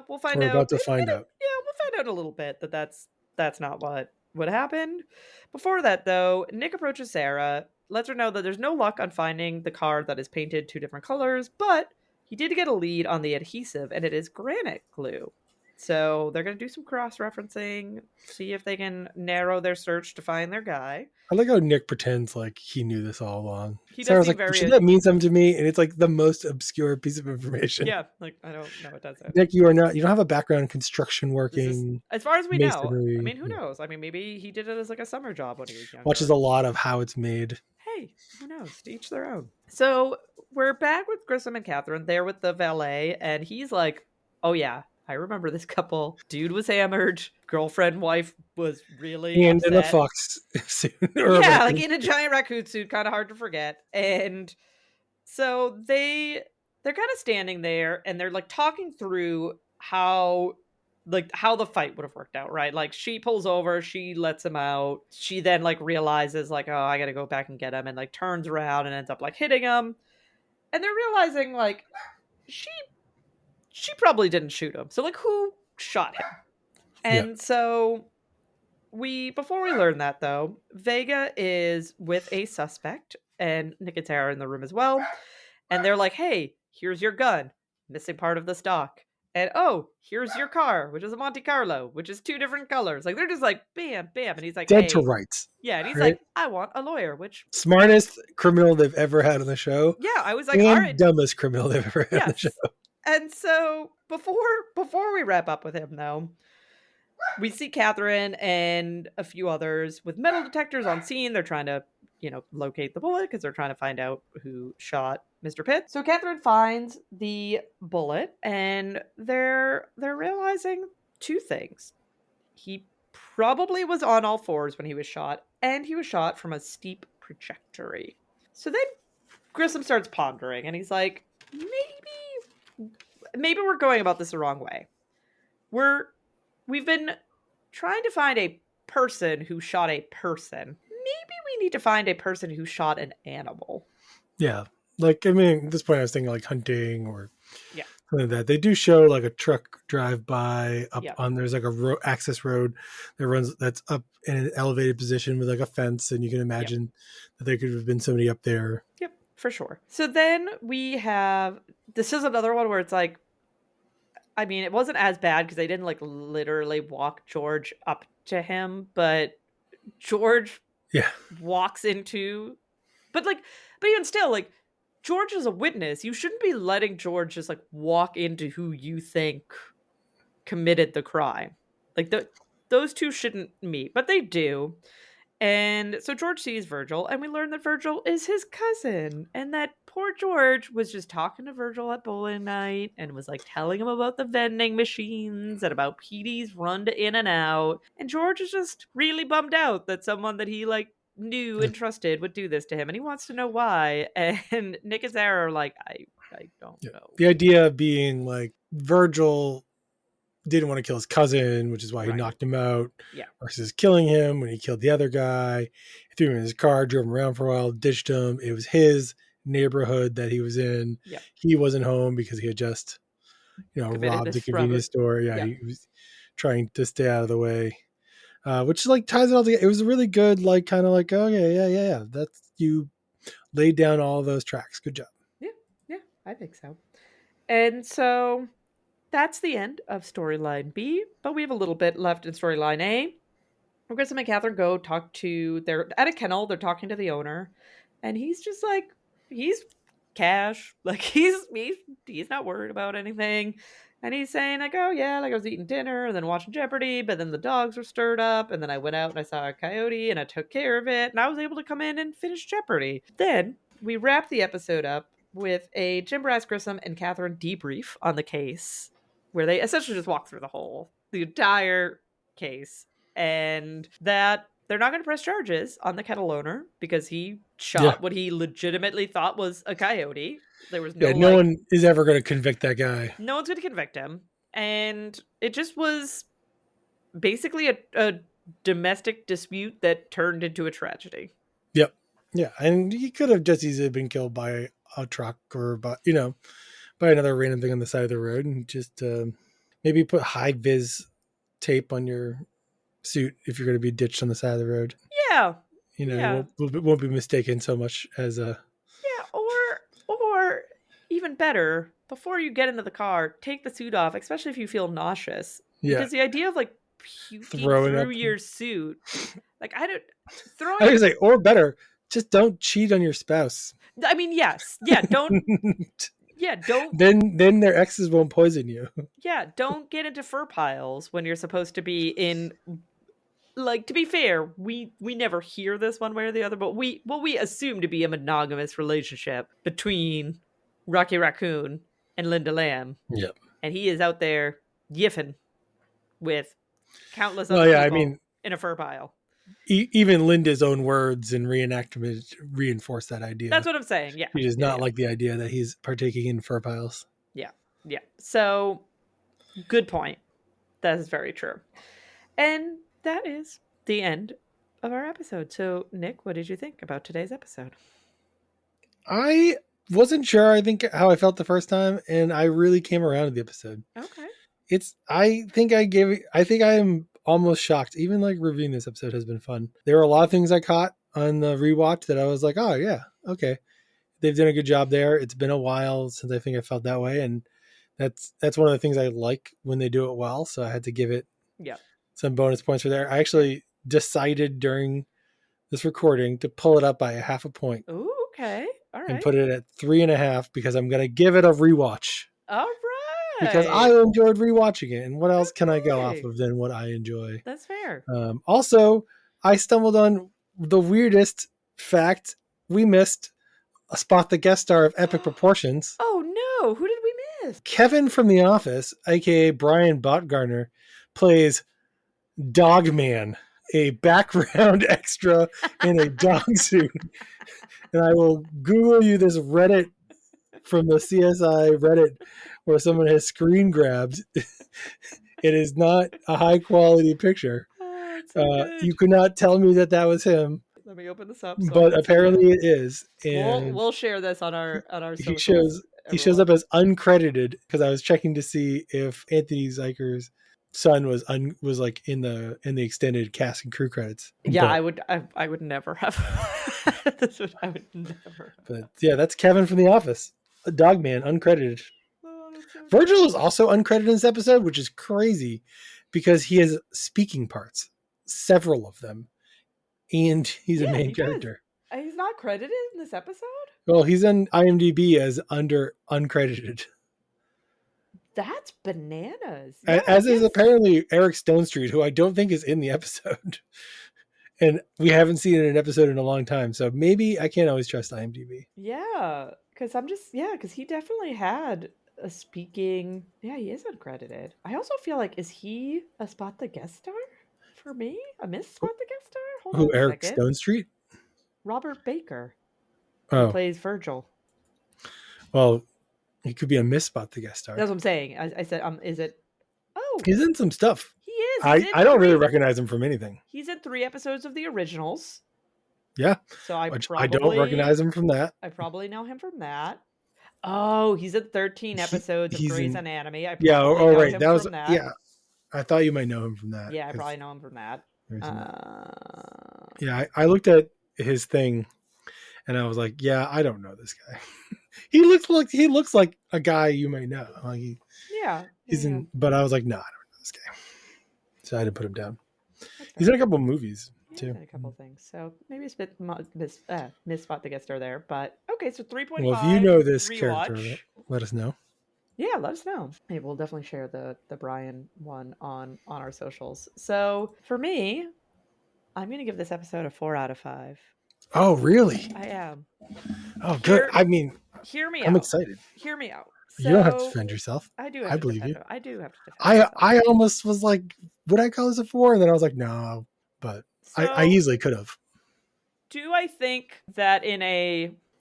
A: We'll find out.
B: We're about to find out.
A: Yeah, we'll find out a little bit that's not what happened. Before that, though, Nick approaches Sarah, lets her know that there's no luck on finding the car that is painted 2 different colors, but he did get a lead on the adhesive, and it is granite glue. So they're going to do some cross-referencing, see if they can narrow their search to find their guy.
B: I like how Nick pretends like he knew this all along.
A: He does
B: Sarah's
A: seem
B: like,
A: very...
B: should that mean something to me? And it's like the most obscure piece of information.
A: Yeah, like, I don't know what that says.
B: Nick, you don't have a background in construction working.
A: As far as we know.
B: masonry.
A: I mean, who knows? I mean, maybe he did it as like a summer job when he was younger.
B: Watches a lot of how it's made.
A: Hey, who knows? To each their own. So we're back with Grissom and Catherine. They're with the valet, and he's like, oh yeah, I remember this couple. Dude was hammered. Girlfriend, wife was really
B: And in a
A: upset.
B: fox suit. Or a
A: Yeah, like
B: raccoon.
A: in a giant raccoon suit, kind of hard to forget. And so they're kind of standing there and they're like talking through how the fight would have worked out, right? Like she pulls over, she lets him out. She then like realizes like, oh, I got to go back and get him, and like turns around and ends up like hitting him. And they're realizing like she probably didn't shoot him. So like who shot him? And so before we learn that though, Vega is with a suspect and Nick and Tara are in the room as well. And they're like, hey, here's your gun, missing part of the stock. And oh, here's your car, which is a Monte Carlo, which is 2 different colors. Like they're just like bam, bam. And he's like,
B: Dead to
A: hey.
B: rights.
A: Yeah, and he's
B: right?
A: like, I want a lawyer, which
B: Smartest criminal they've ever had on the show.
A: yeah, I was like,
B: and
A: all right.
B: Dumbest criminal they've ever had on the show.
A: And so before we wrap up with him though, we see Catherine and a few others with metal detectors on scene. They're trying to, locate the bullet because they're trying to find out who shot Mr. Pitt. So Catherine finds the bullet and they're realizing 2 things. He probably was on all fours when he was shot, and he was shot from a steep trajectory. So then Grissom starts pondering and he's like, maybe we're going about this the wrong way. We've been trying to find a person who shot a person. Maybe we need to find a person who shot an animal.
B: Yeah. Like, I mean, at this point I was thinking like hunting or something like that. They do show like a truck drive by up on, there's like a access road that's up in an elevated position with like a fence. And you can imagine that there could have been somebody up there.
A: Yep, for sure. So then this is another one where it's like, I mean, it wasn't as bad because they didn't like literally walk George up to him, but George walks into, but even still, like George is a witness. You shouldn't be letting George just like walk into who you think committed the crime. Like those 2 shouldn't meet, but they do. And so George sees Virgil, and we learn that Virgil is his cousin, and that poor George was just talking to Virgil at bowling night and was like telling him about the vending machines and about Petey's run to In and Out. And George is just really bummed out that someone that he like knew and trusted would do this to him, and he wants to know why. And Nick and Sarah are like, I don't know.
B: The idea being like Virgil didn't want to kill his cousin, which is why he knocked him out.
A: Yeah.
B: Versus killing him when he killed the other guy. He threw him in his car, drove him around for a while, ditched him. It was his neighborhood that he was in.
A: Yeah.
B: He wasn't home because he had just, robbed a convenience store. Yeah, he was trying to stay out of the way. Which like ties it all together. It was a really good, like kind of like, okay, yeah. That's, you laid down all those tracks. Good job.
A: Yeah, I think so. And so that's the end of storyline B, but we have a little bit left in storyline A. Grissom and Catherine go talk to, they're at a kennel, they're talking to the owner, and he's just like, he's cash. Like he's not worried about anything. And he's saying like, oh yeah, like I was eating dinner and then watching Jeopardy, but then the dogs were stirred up, and then I went out and I saw a coyote and I took care of it, and I was able to come in and finish Jeopardy. Then we wrap the episode up with a Jim Brass, Grissom, and Catherine debrief on the case, where they essentially just walk through the entire case, and that they're not going to press charges on the kennel owner because he shot what he legitimately thought was a coyote. There was no
B: one is ever going to convict that guy.
A: No one's going to convict him. And it just was basically a domestic dispute that turned into a tragedy.
B: Yep. Yeah. And he could have just easily been killed by a truck or by another random thing on the side of the road, and just maybe put high vis tape on your suit if you're going to be ditched on the side of the road.
A: Yeah.
B: It won't be mistaken so much as a...
A: Yeah, or even better, before you get into the car, take the suit off, especially if you feel nauseous.
B: Yeah.
A: Because the idea of like puking through your suit, like
B: I was like, or better, just don't cheat on your spouse.
A: I mean, yes. Yeah, don't. Yeah, don't.
B: Then their exes won't poison you.
A: Yeah, don't get into fur piles when you're supposed to be in. Like, to be fair, we never hear this one way or the other, but we assume to be a monogamous relationship between Rocky Raccoon and Linda Lamb.
B: Yep.
A: And he is out there yiffin with countless
B: Well,
A: other
B: yeah, I
A: people
B: mean,
A: in a fur pile.
B: even Linda's own words and reenactment reinforce that idea.
A: That's what I'm saying. Yeah.
B: She does
A: Yeah,
B: not
A: yeah.
B: like the idea that he's partaking in fur piles.
A: Yeah. Yeah. So, good point. That is very true. And that is the end of our episode. So, Nick, what did you think about today's episode?
B: I wasn't sure, I think, how I felt the first time, and I really came around to the episode.
A: Okay.
B: I think I am almost shocked. Even like reviewing this episode has been fun. There were a lot of things I caught on the rewatch that I was like, oh yeah, okay. They've done a good job there. It's been a while since I think I felt that way. And that's one of the things I like when they do it well. So I had to give it some bonus points for there. I actually decided during this recording to pull it up by a half a point.
A: Ooh, okay. All right.
B: And put it at 3.5 because I'm going to give it a rewatch.
A: All right.
B: Because I enjoyed rewatching it. And what else can I go off of than what I enjoy?
A: That's fair.
B: Also, I stumbled on the weirdest fact. We missed a spot the guest star of epic proportions.
A: Oh no, who did we miss?
B: Kevin from The Office, aka Brian Botgarner, plays Dogman, a background extra in a dog suit. And I will Google you this Reddit from the CSI Reddit where someone has screen grabbed. It is not a high quality picture.
A: Oh, so
B: you could not tell me that was him.
A: Let me open this up.
B: But apparently it is. And
A: we'll share this on our
B: socials. He shows up as uncredited because I was checking to see if Anthony Zeiger's son was like in the extended cast and crew credits.
A: Yeah, I would never have. I would never.
B: But yeah, that's Kevin from The Office, a Dogman, uncredited. Oh, so Virgil is also uncredited in this episode, which is crazy because he has speaking parts, several of them, and he's a main character.
A: He's not credited in this episode?
B: Well, he's on IMDb as uncredited.
A: That's bananas.
B: As is apparently Eric Stonestreet, who I don't think is in the episode. And we haven't seen an episode in a long time. So maybe I can't always trust IMDb.
A: Yeah. Because he definitely had a speaking. Yeah, he is uncredited. I also feel like, is he a spot the guest star for me? A miss spot the guest star? Hold on a
B: Eric
A: second.
B: Stonestreet?
A: Robert Baker.
B: Oh.
A: Who plays Virgil.
B: Well, he could be a miss spot the guest star.
A: That's what I'm saying. I said, is it? Oh,
B: he's in some stuff.
A: He is.
B: I don't really recognize him from anything.
A: He's in 3 episodes of the originals.
B: Yeah.
A: So I
B: don't recognize him from that.
A: I probably know him from that. Oh, he's in 13 episodes of Grey's Anatomy.
B: Right. That was that. Yeah. I thought you might know him from that.
A: Yeah, I probably know him from that.
B: Yeah, I looked at his thing and I was like, yeah, I don't know this guy. he looks like a guy you might know. Like but I was like, no, I don't know this guy. So I had to put him down. He's in a couple of movies too.
A: He's in a couple of things. So maybe miss spot the guest star there. But okay, so 3.5.
B: Well, if you know this
A: rewatch.
B: character, let us know.
A: Yeah, let us know. Hey, we'll definitely share the Brian one on our socials. So for me, I'm going to give this episode a 4 out of 5.
B: Oh, really?
A: I am.
B: Oh, good.
A: Hear me out.
B: I'm excited.
A: Hear me out. So,
B: you don't have to defend yourself.
A: I do.
B: I believe you.
A: I do have to defend myself.
B: I almost was like, would I call this a 4? And then I was like, no, but I easily could have.
A: Do I think that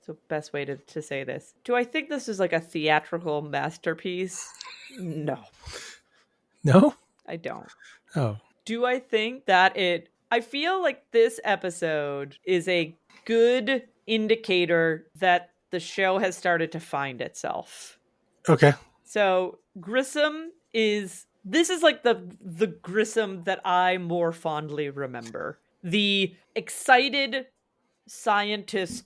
A: so best way to say this, do I think this is like a theatrical masterpiece? No.
B: No?
A: I don't.
B: Oh.
A: Do I think that I feel like this episode is a good indicator that the show has started to find itself.
B: Okay.
A: So Grissom this is like the Grissom that I more fondly remember. The excited scientist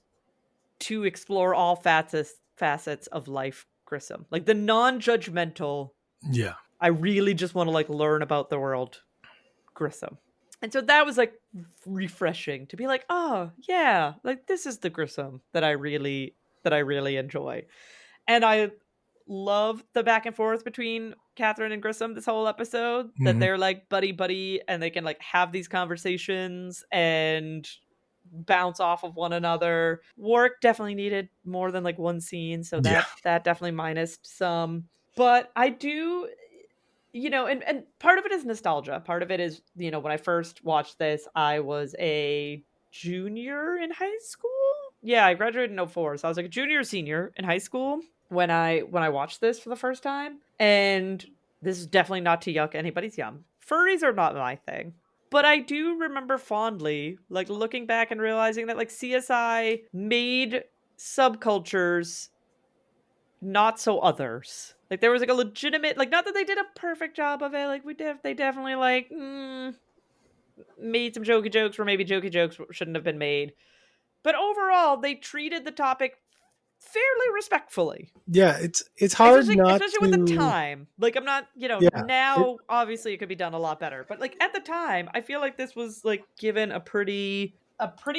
A: to explore all facets of life Grissom. Like the non-judgmental.
B: Yeah.
A: I really just want to like learn about the world Grissom. And so that was like refreshing to be like, oh yeah, like this is the Grissom that I really enjoy. And I love the back and forth between Catherine and Grissom this whole episode, that they're like buddy and they can like have these conversations and bounce off of one another. Warwick definitely needed more than like one scene, so that definitely minused some. But I do and part of it is nostalgia. Part of it is, when I first watched this, I was a junior in high school. Yeah, I graduated in '04, so I was like a junior or senior in high school when I watched this for the first time. And this is definitely not to yuck anybody's yum. Furries are not my thing. But I do remember fondly, like, looking back and realizing that, like, CSI made subcultures not so others. Like, there was like a legitimate, like, not that they did a perfect job of it. Like, they definitely like made some jokey jokes where maybe jokey jokes shouldn't have been made. But overall, they treated the topic fairly respectfully.
B: Yeah, it's hard not
A: especially
B: to.
A: with the time. Like, I'm not,
B: Yeah,
A: now obviously it could be done a lot better. But like at the time, I feel like this was like given a pretty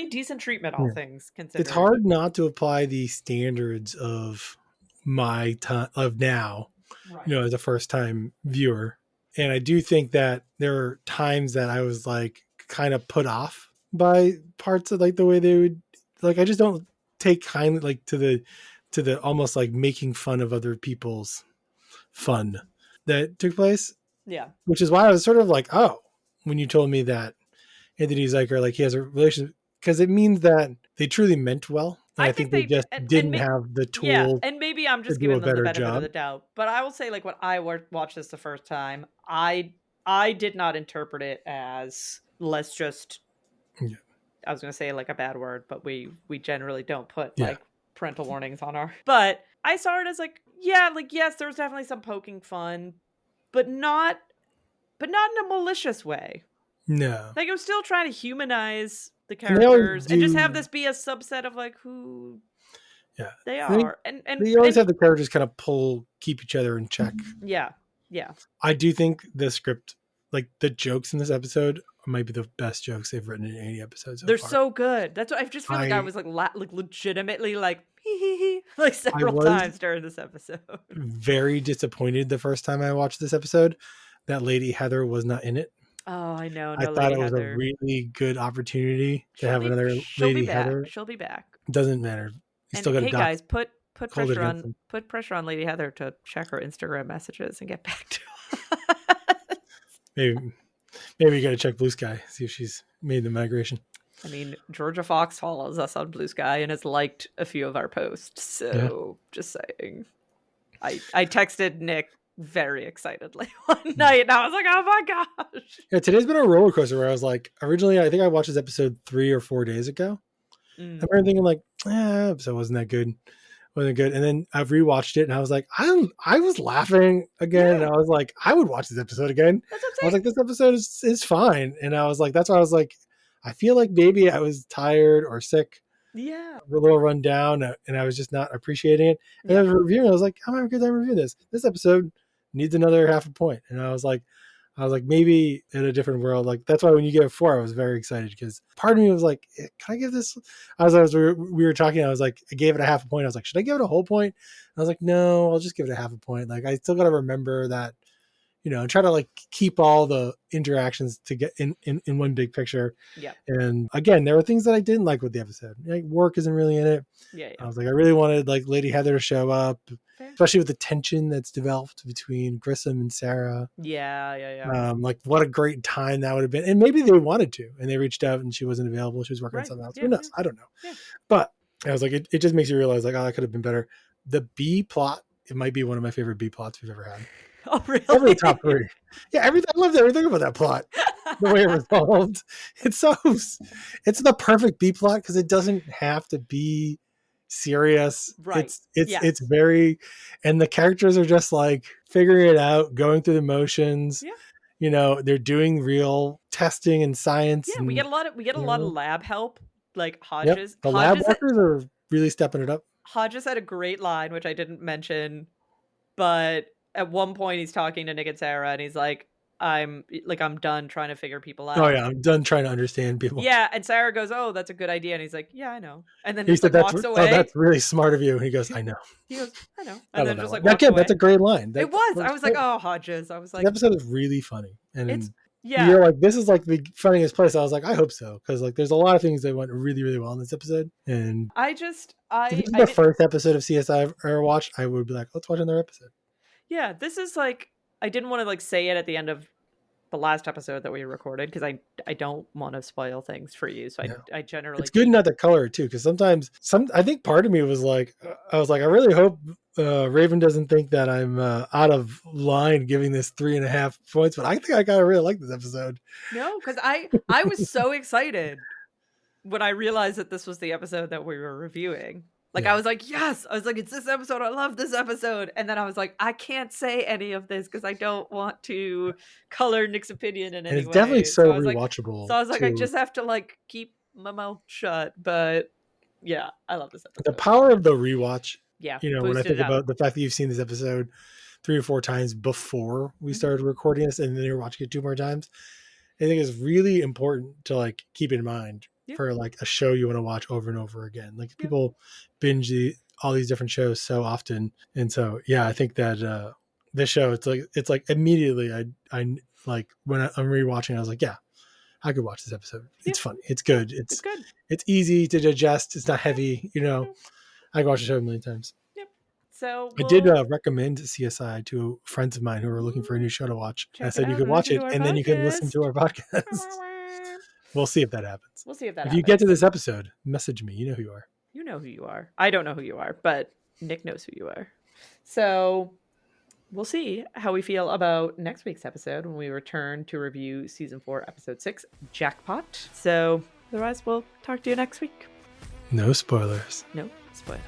A: decent treatment, all things considered.
B: it's hard not to apply the standards of my time of now,
A: Right.
B: as a first time viewer. And I do think that there are times that I was like kind of put off by parts of like the way they would, like, I just don't take kindly like to the almost like making fun of other people's fun that took place.
A: Yeah.
B: Which is why I was sort of like, oh, when you told me that Anthony Zeiger, like, he has a relationship, because it means that they truly meant well. And I think they just didn't have the tool.
A: Yeah, and maybe I'm just
B: do
A: giving
B: a
A: them the
B: better
A: benefit of
B: job.
A: the doubt. But I will say, like, when I watched this the first time, I did not interpret it as, let's just, I was going to say like a bad word, but we generally don't put like parental warnings on our, but I saw it as like, yeah, like, yes, there was definitely some poking fun, but not in a malicious way.
B: No.
A: Like, it was still trying to humanize the characters and just have this be a subset of like who they are. And
B: they always have the characters kind of keep each other in check.
A: Yeah.
B: I do think the script, like the jokes in this episode, might be the best jokes they've written in any episode so
A: They're
B: far.
A: so good. That's what I just feel like I was like legitimately like like several times during this episode.
B: Very disappointed the first time I watched this episode that Lady Heather was not in it.
A: Oh, I know.
B: I thought it was a really good opportunity to have another Lady Heather.
A: She'll be back.
B: Doesn't matter. You still got
A: hey guys, put pressure on Lady Heather to check her Instagram messages and get back to us.
B: Maybe you got to check Bluesky, see if she's made the migration.
A: I mean, Georgia Fox follows us on Bluesky and has liked a few of our posts. So just saying. I texted Nick very excitedly one night and I was like, oh my gosh.
B: Yeah, today's been a roller coaster where I was like, originally I think I watched this episode 3 or 4 days ago. I remember thinking like, episode wasn't that good. And then I've rewatched it and I was like, I was laughing again. And I was like, I would watch this episode again.
A: That's what I'm saying.
B: I was like, this episode is fine. And I was like, that's why I was like, I feel like maybe I was tired or sick.
A: Yeah.
B: A little run down and I was just not appreciating it. And I was reviewing, I was like, I'm having a good time reviewing this. This episode needs another half a point. And I was like, maybe in a different world. Like, that's why when you gave it 4, I was very excited because part of me was like, can I give this? We were talking, I was like, I gave it a half a point. I was like, should I give it a whole point? And I was like, no, I'll just give it a half a point. Like, I still got to remember that, and try to like keep all the interactions to get in one big picture.
A: Yeah.
B: And again, there were things that I didn't like with the episode. Like, work isn't really in it.
A: Yeah.
B: I was like, I really wanted like Lady Heather to show up, especially with the tension that's developed between Grissom and Sarah.
A: Yeah.
B: Like, what a great time that would have been. And maybe they wanted to, and they reached out and she wasn't available. She was working on something else. Who knows? I don't know. Yeah. But I was like, it just makes you realize like, oh, that could have been better. The B plot, it might be one of my favorite B plots we've ever had.
A: Oh, really?
B: Every top 3. Yeah, I loved everything about that plot. The way it resolved. It's the perfect B plot because it doesn't have to be serious.
A: Right.
B: It's very, and the characters are just like figuring it out, going through the motions.
A: Yeah.
B: They're doing real testing and science.
A: Yeah,
B: and,
A: we get a lot of lab help. Like Hodges.
B: Yep. The lab workers are really stepping it up.
A: Hodges had a great line, which I didn't mention, but at one point he's talking to Nick and Sarah and he's like, I'm done trying to figure people out.
B: Oh yeah, I'm done trying to understand people.
A: Yeah, and Sarah goes, oh, that's a good idea. And he's like, yeah, I know. And then
B: he
A: just
B: said,
A: like, walks away.
B: Oh, that's really smart of you. And he goes, I know.
A: He goes, I know. And then just like
B: walks away. That's a great line.
A: It was. I was like, oh, Hodges. I was like,
B: the episode is really funny. And
A: yeah,
B: you're like, this is like the funniest place. I was like, I hope so, because like there's a lot of things that went really, really well in this episode. And if this is the first episode of CSI I've ever watched, I would be like, let's watch another episode.
A: Yeah, this is like I didn't want to like say it at the end of the last episode that we recorded because I don't want to spoil things for you. So I generally
B: it's good not to color it too, because sometimes I think part of me was like I really hope Raven doesn't think that I'm out of line giving this 3.5 points, but I think I kind of really like this episode.
A: No, because I was so excited when I realized that this was the episode that we were reviewing. Like, I was like, yes! I was like, it's this episode. I love this episode. And then I was like, I can't say any of this because I don't want to color Nick's opinion in any way.
B: It's definitely so rewatchable.
A: So I was like, I just have to like keep my mouth shut. But yeah, I love this episode.
B: The power of the rewatch.
A: Yeah.
B: You know, when I think about the fact that you've seen this episode 3 or 4 times before we started recording this, and then you're watching it 2 more times, I think is really important to like keep in mind for like a show you want to watch over and over again. Like people binge all these different shows so often, and so yeah, I think that this show it's like immediately I like when I'm rewatching, I was like, yeah, I could watch this episode. It's funny, it's good, it's
A: good,
B: it's easy to digest, it's not heavy, you know. I could watch the show a million times.
A: So
B: I did recommend CSI to friends of mine who were looking for a new show to watch. I said you could watch it, and then you can listen to our podcast. We'll see if that happens. If you get to this episode, message me. You know who you are.
A: You know who you are. I don't know who you are, but Nick knows who you are. So we'll see how we feel about next week's episode when we return to review season 4, episode 6, Jackpot. So otherwise, we'll talk to you next week.
B: No spoilers.
A: No spoilers.